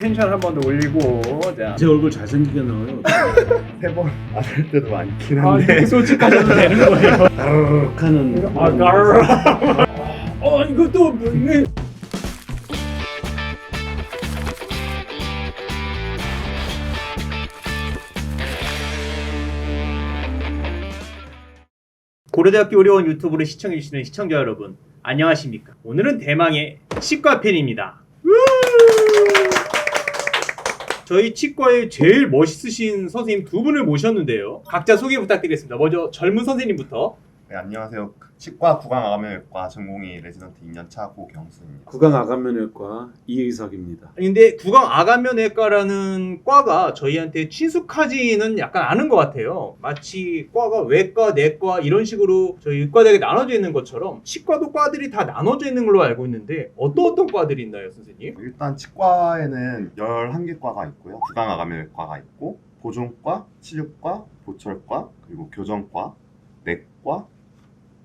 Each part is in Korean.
텐션 한 번 더 올리고. 자. 제 얼굴 잘생기게 나와요. 3번 안 할 때도 많긴 아, 한데 이렇게 솔직하셔도 되는 거예요. 하는 이것도 네. 고려대학교 의료원 유튜브를 시청해주시는 시청자 여러분, 안녕하십니까? 오늘은 대망의 치과편입니다. 저희 치과에 제일 멋있으신 선생님 두 분을 모셨는데요. 각자 소개 부탁드리겠습니다. 먼저 젊은 선생님부터. 네, 안녕하세요. 치과 구강암외과 전공의 레지던트 2년차 고경수입니다. 구강아간면외과 이의석입니다. 근데 구강아간면외과라는 과가 저희한테 친숙하지는 약간 않은 것 같아요. 마치 과가 외과, 내과 이런 식으로 저희 의과대학에 나눠져 있는 것처럼 치과도 과들이 다 나눠져 있는 걸로 알고 있는데 어떤 과들이 있나요, 선생님? 일단 치과에는 11개 과가 있고요. 구강암외과가 있고 보존과, 치료과, 보철과, 그리고 교정과, 내과,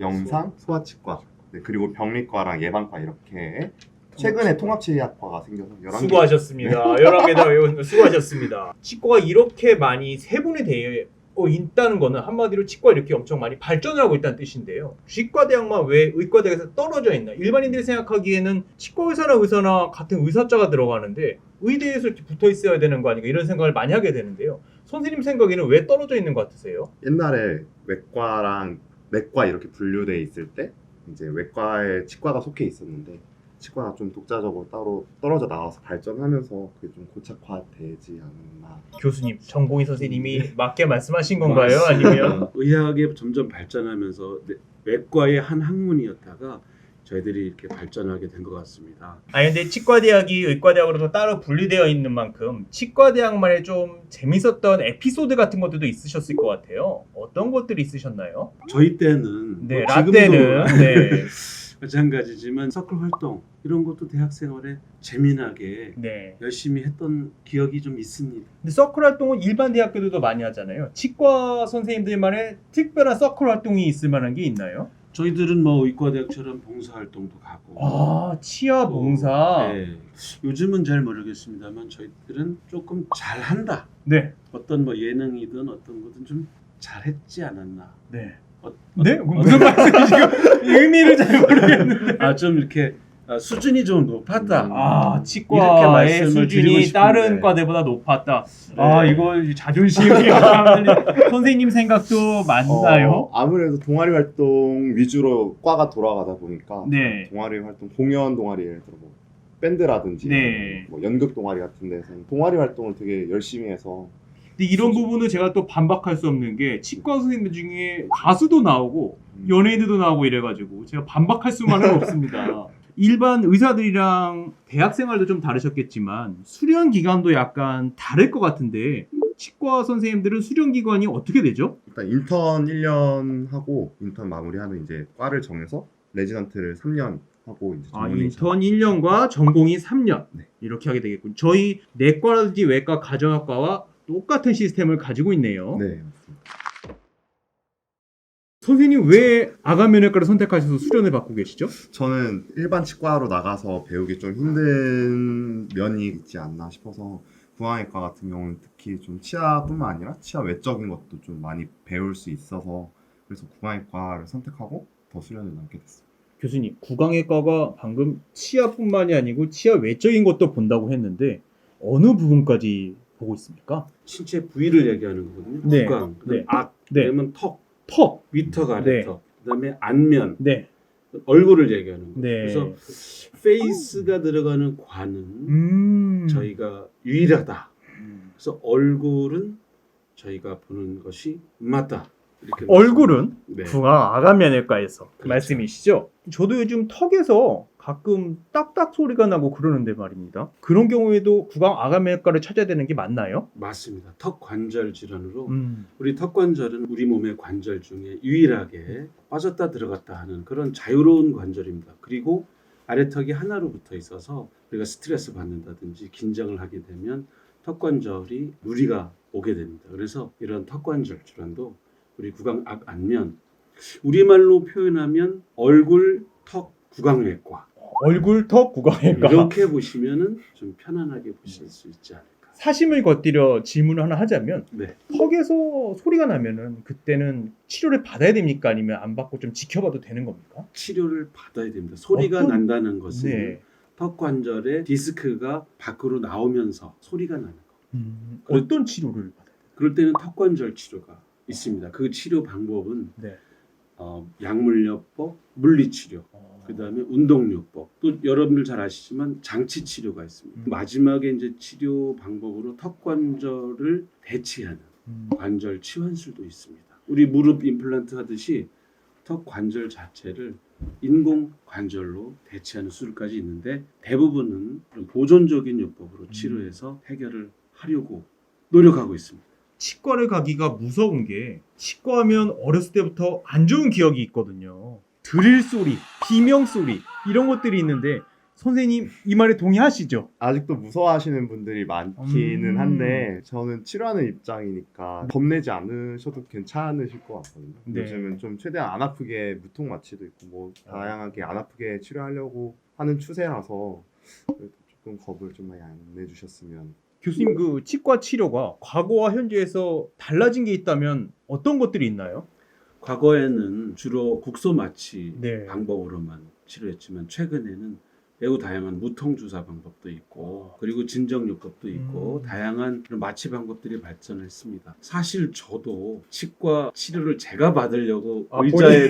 영상, 소아치과, 네, 그리고 병리과랑 예방과 이렇게 최근에 통합치의학과가 생겨서 11개. 수고하셨습니다. 11개 다 외우는 거 수고하셨습니다. 치과가 이렇게 많이 세분이 되어 있다는 거는 한마디로 치과 이렇게 엄청 많이 발전을 하고 있다는 뜻인데요. 치과대학만 왜 의과대학에서 떨어져 있나? 일반인들이 생각하기에는 치과 의사나 같은 의사자가 들어가는데 의대에서 이렇게 붙어 있어야 되는 거 아닌가 이런 생각을 많이 하게 되는데요. 선생님 생각에는 왜 떨어져 있는 것 같으세요? 옛날에 외과랑 내과 이렇게 분류돼 있을 때 이제 외과에 치과가 속해 있었는데 치과가 좀 독자적으로 따로 떨어져 나와서 발전하면서 그게 좀 고착화되지 않나. 교수님, 전공의 선생님이 맞게 말씀하신 건가요? 아니면? 의학이 점점 발전하면서 외과의 한 학문이었다가 저희들이 이렇게 발전하게 된 것 같습니다. 아니 근데 치과대학이 의과대학으로도 따로 분리되어 있는 만큼 치과대학만의 좀 재밌었던 에피소드 같은 것들도 있으셨을 것 같아요. 어떤 것들이 있으셨나요? 저희 때는 네, 지금도 라떼는 네. 마찬가지지만 서클 활동 이런 것도 대학 생활에 재미나게 네. 열심히 했던 기억이 좀 있습니다. 근데 서클 활동은 일반 대학교들도 많이 하잖아요. 치과 선생님들만의 특별한 서클 활동이 있을 만한 게 있나요? 저희들은 뭐 의과대학처럼 봉사활동도 가고 아, 치아 봉사. 네. 요즘은 잘 모르겠습니다만 저희들은 조금 잘한다. 네. 어떤 뭐 예능이든 어떤 거든 좀 잘했지 않았나. 네. 네? 무슨 말씀이시고 의미를 잘 모르겠는데. 좀 이렇게 수준이 좀 높았다. 아, 이렇게 치과의 말씀을 드리고 수준이 싶은데. 다른 과대보다 높았다. 네. 아, 이거 자존심이 선생님 생각도 맞나요? 아무래도 동아리 활동 위주로 과가 돌아가다 보니까 네. 동아리 활동, 공연 동아리 예를 들어 뭐 밴드라든지 네. 뭐 연극 동아리 같은 데서는 동아리 활동을 되게 열심히 해서 근데 이런 부분은 제가 또 반박할 수 없는 게 치과 선생님들 중에 가수도 나오고 연예인들도 나오고 이래가지고 제가 반박할 수만은 없습니다. 일반 의사들이랑 대학 생활도 좀 다르셨겠지만 수련 기간도 약간 다를 것 같은데 치과 선생님들은 수련 기간이 어떻게 되죠? 일단 인턴 1년 하고 인턴 마무리하면 이제 과를 정해서 레지던트를 3년 하고 이제 아, 전문의 인턴 1년과 전공이 3년 네. 이렇게 하게 되겠군요. 저희 내과라든지 외과 가정학과와 똑같은 시스템을 가지고 있네요. 네, 맞습니다. 선생님 왜 아간면외과를 선택하셔서 수련을 받고 계시죠? 저는 일반 치과로 나가서 배우기 좀 힘든 면이 있지 않나 싶어서 구강외과 같은 경우는 특히 좀 치아뿐만 아니라 치아 외적인 것도 좀 많이 배울 수 있어서 그래서 구강외과를 선택하고 더 수련을 남게 됐어요. 교수님, 구강외과가 방금 치아뿐만이 아니고 치아 외적인 것도 본다고 했는데 어느 부분까지 보고 있습니까? 신체 부위를 얘기하는 거거든요. 네. 구강, 그다음에 네. 악, 네. 그다음에 턱, 턱, 위턱, 네. 아래턱, 그다음에 안면, 네, 얼굴을 얘기하는 거예요. 네. 그래서 페이스가 들어가는 관은 저희가 유일하다. 그래서 얼굴은 저희가 보는 것이 맞다. 이렇게 얼굴은 네. 구강아간면외과에서 그 그렇죠. 말씀이시죠? 저도 요즘 턱에서 가끔 딱딱 소리가 나고 그러는데 말입니다. 그런 경우에도 구강아간면외과를 찾아야 되는 게 맞나요? 맞습니다. 턱 관절 질환으로 음. 우리 턱 관절은 우리 몸의 관절 중에 유일하게 빠졌다 들어갔다 하는 그런 자유로운 관절입니다. 그리고 아래턱이 하나로 붙어 있어서 우리가 스트레스 받는다든지 긴장을 하게 되면 턱 관절이 무리가 오게 됩니다. 그래서 이런 턱 관절 질환도 우리 구강 안면 우리말로 표현하면 얼굴, 턱, 구강외과 얼굴 턱 구강외과. 이렇게 보시면은 좀 편안하게 보실 수 있지 않을까. 사심을 겉들여 질문을 하나 하자면 네. 턱에서 소리가 나면은 그때는 치료를 받아야 됩니까? 아니면 안 받고 좀 지켜봐도 되는 겁니까? 치료를 받아야 됩니다. 소리가 어떤- 난다는 것은 네. 턱 관절의 디스크가 밖으로 나오면서 소리가 나는 거. 어떤 치료를 받아요? 그럴 때는 턱 관절 치료가 있습니다. 그 치료 방법은 네. 약물요법, 물리치료, 그다음에 운동요법, 또 여러분들 잘 아시지만 장치 치료가 있습니다. 마지막에 이제 치료 방법으로 턱 관절을 대치하는 관절 치환술도 있습니다. 우리 무릎 임플란트 하듯이 턱 관절 자체를 인공 관절로 대체하는 수술까지 있는데 대부분은 그런 보존적인 요법으로 치료해서 해결을 하려고 노력하고 있습니다. 치과를 가기가 무서운 게 치과하면 어렸을 때부터 안 좋은 기억이 있거든요. 드릴 소리, 비명 소리 이런 것들이 있는데 선생님 이 말에 동의하시죠? 아직도 무서워하시는 분들이 많기는 음. 한데 저는 치료하는 입장이니까 겁내지 않으셔도 괜찮으실 것 같거든요. 네. 요즘은 좀 최대한 안 아프게 무통 마취도 있고 뭐 다양하게 안 아프게 치료하려고 하는 추세라서 그래도 조금 겁을 좀 많이 안 내주셨으면. 교수님 그 치과 치료가 과거와 현재에서 달라진 게 있다면 어떤 것들이 있나요? 과거에는 주로 국소 마취 네. 방법으로만 치료했지만 최근에는 매우 다양한 무통 주사 방법도 있고 그리고 진정요법도 있고 다양한 그런 마취 방법들이 발전했습니다. 사실 저도 치과 치료를 제가 받으려고 의자에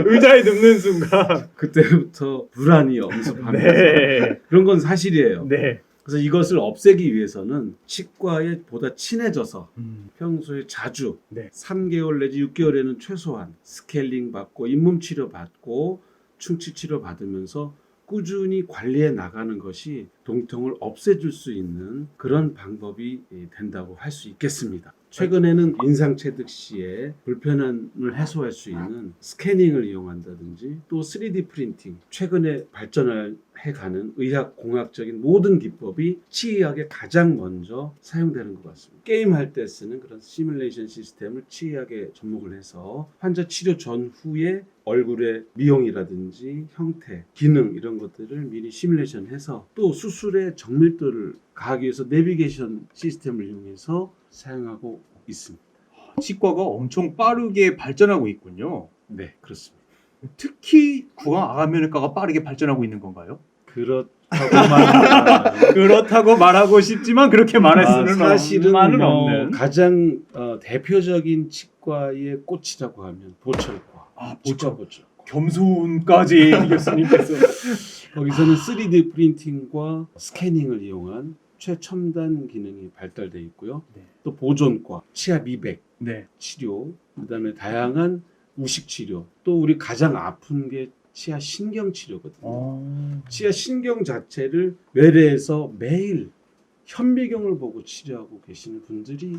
의자에 눕는 순간 그때부터 불안이 엄습하면서 네. 그런 건 사실이에요. 네. 그래서 이것을 없애기 위해서는 치과에 보다 친해져서 평소에 자주 네. 3개월 내지 6개월에는 최소한 스케일링 받고 잇몸 치료 받고 충치 치료 받으면서 꾸준히 관리해 나가는 것이 동통을 없애줄 수 있는 그런 방법이 된다고 할 수 있겠습니다. 최근에는 인상체득 시에 불편함을 해소할 수 있는 스캐닝을 이용한다든지 또 3D 프린팅, 최근에 발전해가는 의학공학적인 모든 기법이 치의학에 가장 먼저 사용되는 것 같습니다. 게임할 때 쓰는 그런 시뮬레이션 시스템을 치의학에 접목을 해서 환자 치료 전후에 얼굴의 미용이라든지 형태, 기능 이런 것들을 미리 시뮬레이션해서 또 수술의 정밀도를 가하기 위해서 내비게이션 시스템을 이용해서 사용하고 있습니다. 치과가 엄청 빠르게 발전하고 있군요. 네, 그렇습니다. 특히 구강암면외과가 빠르게 발전하고 있는 건가요? 그렇다고만 그렇다고 말하고 싶지만 그렇게 말할 수는 사실은 없는 뭐 가장 대표적인 치과의 꽃이라고 하면 보철과, 치과 보철. 겸손까지 교수님께서 거기서는 3D 프린팅과 스캐닝을 이용한 최첨단 기능이 발달되어 있고요. 네. 또 보존과, 치아 미백 네. 치료, 그다음에 다양한 우식 치료, 또 우리 가장 아픈 게 치아 신경 치료거든요. 치아 신경 자체를 외래에서 매일 현미경을 보고 치료하고 계시는 분들이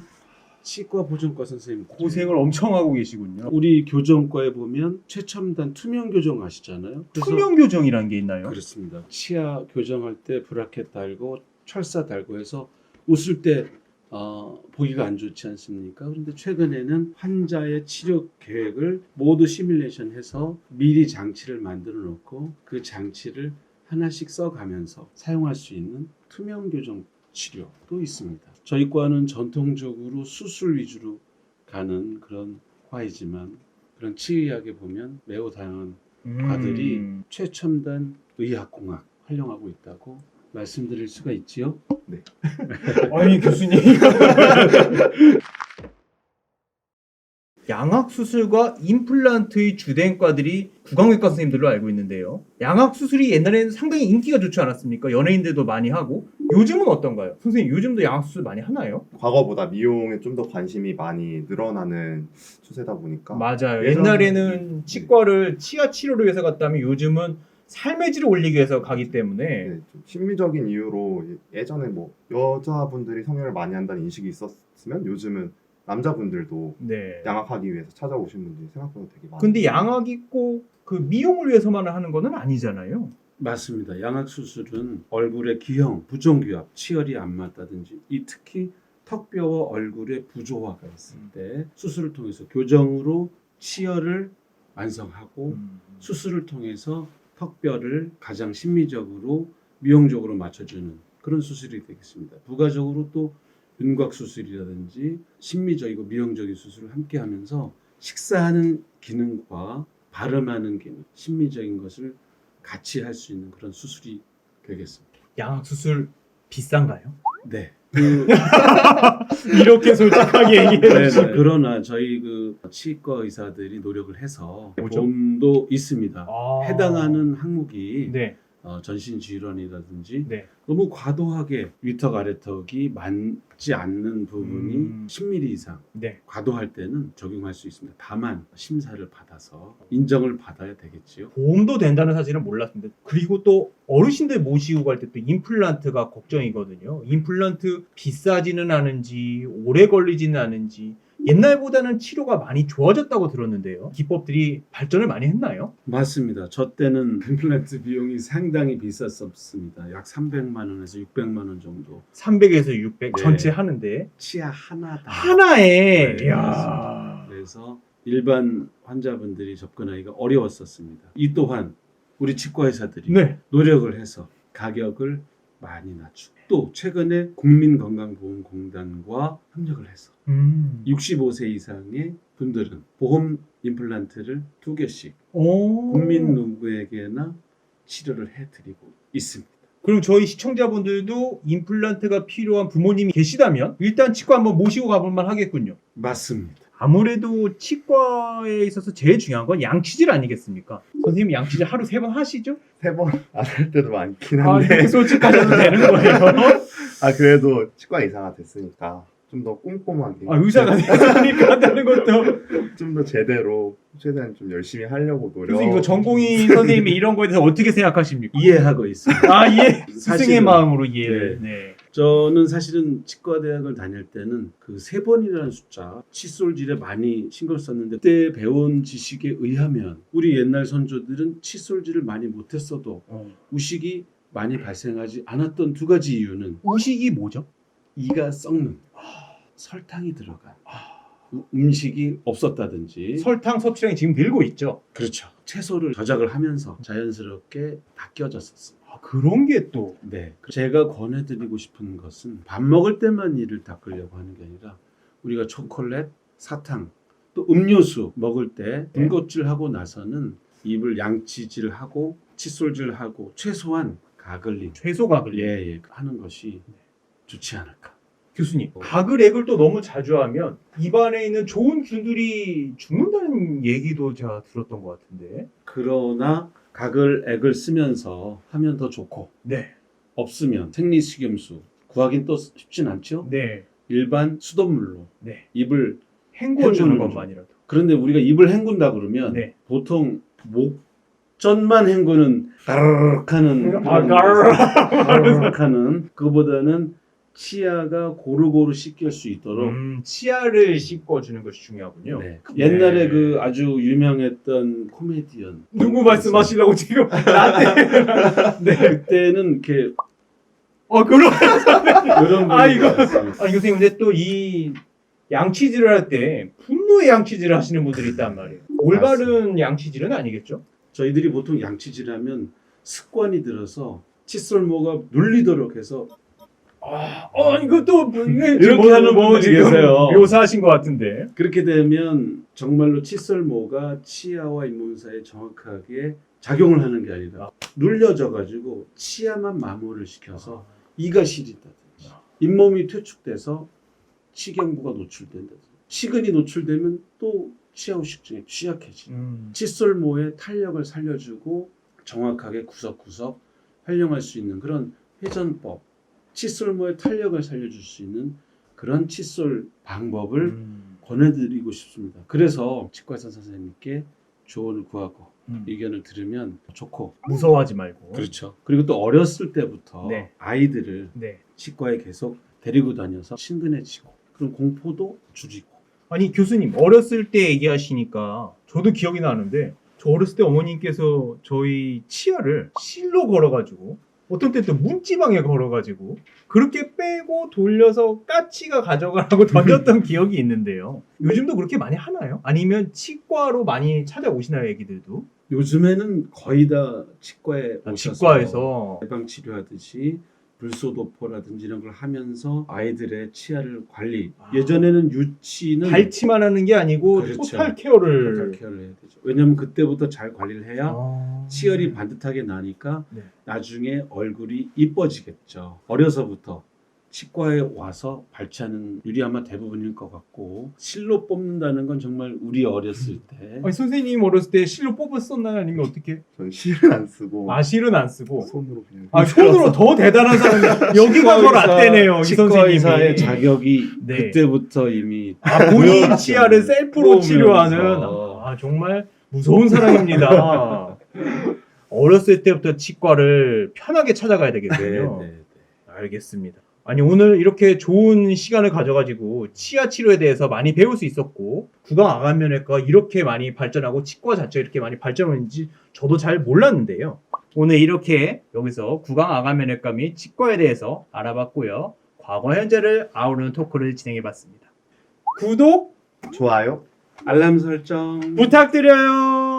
치과 보존과 선생님 고생을 엄청 하고 계시군요. 우리 교정과에 보면 최첨단 투명 교정 아시잖아요. 그래서 투명 교정이라는 게 있나요? 그렇습니다. 치아 교정할 때 브라켓 달고 철사 달고 해서 웃을 때 보기가 안 좋지 않습니까? 그런데 최근에는 환자의 치료 계획을 모두 시뮬레이션해서 미리 장치를 만들어 놓고 그 장치를 하나씩 써가면서 사용할 수 있는 투명 교정 치료도 있습니다. 저희 과는 전통적으로 수술 위주로 가는 그런 과이지만 그런 치의학에 보면 매우 다양한 과들이 최첨단 의학공학 활용하고 있다고 말씀드릴 수가 있지요. 아니 교수님 양악 수술과 임플란트의 주된 과들이 구강외과 선생님들로 알고 있는데요. 양악 수술이 옛날에는 상당히 인기가 좋지 않았습니까? 연예인들도 많이 하고 요즘은 어떤가요? 선생님 요즘도 양악 수술 많이 하나요? 과거보다 미용에 좀 더 관심이 많이 늘어나는 추세다 보니까 맞아요. 예전- 옛날에는 치과를 치아 치료를 위해서 갔다면 요즘은 삶의 질을 올리기 위해서 가기 때문에 네, 좀 심리적인 이유로 예전에 뭐 여자분들이 성형을 많이 한다는 인식이 있었으면 요즘은 남자분들도 네. 양악하기 위해서 찾아오신 분들이 생각보다 되게 많아요. 근데 양악이 꼭 그 미용을 위해서만 하는 거는 아니잖아요. 맞습니다. 양악 수술은 얼굴의 기형, 부종규합, 치열이 안 맞다든지 이 특히 턱뼈와 얼굴의 부조화가 있을 때 수술을 통해서 교정으로 치열을 완성하고 수술을 통해서 턱뼈를 가장 심미적으로 미용적으로 맞춰주는 그런 수술이 되겠습니다. 부가적으로 또 윤곽 수술이라든지 심미적이고 미용적인 수술을 함께 하면서 식사하는 기능과 발음하는 기능, 심미적인 것을 같이 할 수 있는 그런 수술이 되겠습니다. 양악 수술 비싼가요? 네. 이렇게 솔직하게 얘기해 네, 주시면. 그러나 저희 그 치과 의사들이 노력을 해서 뭐죠? 보험도 있습니다. 아. 해당하는 항목이 네, 전신질환이라든지 네. 너무 과도하게 위턱 아래턱이 맞지 않는 부분이 10mm 이상 네. 과도할 때는 적용할 수 있습니다. 다만 심사를 받아서 인정을 받아야 되겠지요. 보험도 된다는 사실은 몰랐습니다. 그리고 또 어르신들 모시고 갈 때 또 임플란트가 걱정이거든요. 임플란트 비싸지는 않은지 오래 걸리지는 않은지 옛날보다는 치료가 많이 좋아졌다고 들었는데요. 기법들이 발전을 많이 했나요? 맞습니다. 저 때는 임플란트 비용이 상당히 비쌌었습니다. 약 300만 원에서 600만 원 정도. 300에서 600 네. 전체 하는데 치아 하나다. 하나에 네, 이야. 그래서 일반 환자분들이 접근하기가 어려웠었습니다. 이 또한 우리 치과 의사들이 네. 노력을 해서 가격을 많이 낮추고 또 최근에 국민건강보험공단과 협력을 해서 65세 이상의 분들은 보험 임플란트를 2개씩 오. 국민 누구에게나 치료를 해드리고 있습니다. 그럼 저희 시청자분들도 임플란트가 필요한 부모님이 계시다면 일단 치과 한번 모시고 가볼만 하겠군요. 맞습니다. 아무래도 치과에 있어서 제일 중요한 건 양치질 아니겠습니까? 선생님 양치질 하루 3번 하시죠? 3번 안 할 때도 많긴 아, 한데 이렇게 솔직하셔도 되는 거예요. 아 그래도 치과 의사가 됐으니까 좀 더 꼼꼼하게 아, 의사가 되니까 한다는 것도. 좀 더 제대로 최대한 좀 열심히 하려고 노력. 선생님 이거 전공의 선생님이 이런 거에 대해서 어떻게 생각하십니까? 이해하고 있습니다. 아, 예. 스승의 사실은- 마음으로 이해를. 네. 네. 저는 사실은 치과대학을 다닐 때는 그 3번이라는 숫자 칫솔질에 많이 신경 썼는데 그때 배운 지식에 의하면 우리 옛날 선조들은 칫솔질을 많이 못했어도 우식이 많이 발생하지 않았던 2가지 이유는 우식이 뭐죠? 이가 썩는 설탕이 들어간 음식이 없었다든지 설탕 섭취량이 지금 늘고 있죠. 그렇죠. 채소를 저작을 하면서 자연스럽게 바뀌어졌었습니다. 아, 그런 게 또. 네. 제가 권해드리고 싶은 것은 밥 먹을 때만 이를 닦으려고 하는 게 아니라 우리가 초콜릿, 사탕, 또 음료수 먹을 때 네. 군것질하고 나서는 입을 양치질하고 칫솔질하고 최소한 가글링 최소 가글. 예, 하는 것이 좋지 않을까. 교수님, 가글액을 또 너무 자주 하면 입안에 있는 좋은 균들이 죽는다는 얘기도 제가 들었던 것 같은데. 그러나 가글액을 쓰면서 하면 더 좋고 네. 없으면 생리식염수 구하긴 또 쉽진 않죠. 네. 일반 수돗물로 네. 입을 헹궈주는 헹구는 것만이라도. 그런데 우리가 입을 헹군다 그러면 네. 보통 목전만 헹구는 가르륵 하는 아, 가르륵. 하는 그거보다는 치아가 고루고루 씻길 수 있도록 치아를 씻어주는 것이 중요하군요. 네. 옛날에 네. 그 아주 유명했던 코미디언 누구 말씀하시려고 지금 나한테. 네. 그때는 이렇게 그럼. 이런 분이 아, 이거. 있었어요. 아니, 교수님, 근데 또 이 양치질을 할 때 분노의 양치질을 하시는 분들이 있단 말이에요. 올바른 양치질은 아니겠죠? 저희들이 보통 양치질하면 습관이 들어서 칫솔모가 눌리도록 해서 이것도 이렇게 하는 분들이 지금 계세요. 묘사하신 것 같은데. 그렇게 되면 정말로 칫솔모가 치아와 잇몸 사이에 정확하게 작용을 하는 게 아니라 눌려져 가지고 치아만 마모를 시켜서 이가 시린다든지 잇몸이 퇴축돼서 치경부가 노출된다든지 치근이 노출되면 또 치아 후식증에 취약해지는 칫솔모의 탄력을 살려주고 정확하게 구석구석 활용할 수 있는 그런 회전법, 칫솔모의 탄력을 살려줄 수 있는 그런 칫솔 방법을 권해드리고 싶습니다. 그래서 치과의사 선생님께 조언을 구하고 의견을 들으면 좋고 무서워하지 말고. 그렇죠. 그리고 또 어렸을 때부터 네. 아이들을 네. 치과에 계속 데리고 다녀서 친근해지고 그런 공포도 줄이고 아니, 교수님, 어렸을 때 얘기하시니까 저도 기억이 나는데 저 어렸을 때 어머님께서 저희 치아를 실로 걸어가지고 어떤 때는 또 문지방에 걸어가지고 그렇게 빼고 돌려서 까치가 가져가라고 던졌던 기억이 있는데요. 요즘도 그렇게 많이 하나요? 아니면 치과로 많이 찾아오시나요, 애기들도? 요즘에는 거의 다 치과에 오셔서 치과에서 예방 치료하듯이 불소도포라든지 이런 걸 하면서 아이들의 치아를 관리. 예전에는 유치는 발치만 하는 게 아니고 그렇죠. 토탈 케어를 토탈 케어를 해야 되죠. 왜냐하면 그때부터 잘 관리를 해야 아. 치열이 반듯하게 나니까 네. 나중에 얼굴이 이뻐지겠죠. 어려서부터 치과에 와서 발치하는 일이 아마 대부분일 것 같고 실로 뽑는다는 건 정말 우리 어렸을 때 아니, 선생님 어렸을 때 실로 뽑았었나요? 아니면 어떻게? 저는 실은 안 쓰고 아 실은 안 쓰고 손으로 그냥. 아 손으로 더 대단한 사람이 여기가 더 라떼네요 이 치과 선생님이. 의사의 자격이 네. 그때부터 이미 아 본인 치아를 셀프로 보면서. 치료하는 아 정말 무서운 사람입니다. 어렸을 때부터 치과를 편하게 찾아가야 되겠군요. 네, 네, 네. 알겠습니다. 아니 오늘 이렇게 좋은 시간을 가져가지고 치아 치료에 대해서 많이 배울 수 있었고 구강 아간면외과가 이렇게 많이 발전하고 치과 자체가 이렇게 많이 발전했는지 저도 잘 몰랐는데요. 오늘 이렇게 여기서 구강 아간면외과 및 치과에 대해서 알아봤고요. 과거 현재를 아우르는 토크를 진행해봤습니다. 구독 좋아요. 알람 설정 부탁드려요.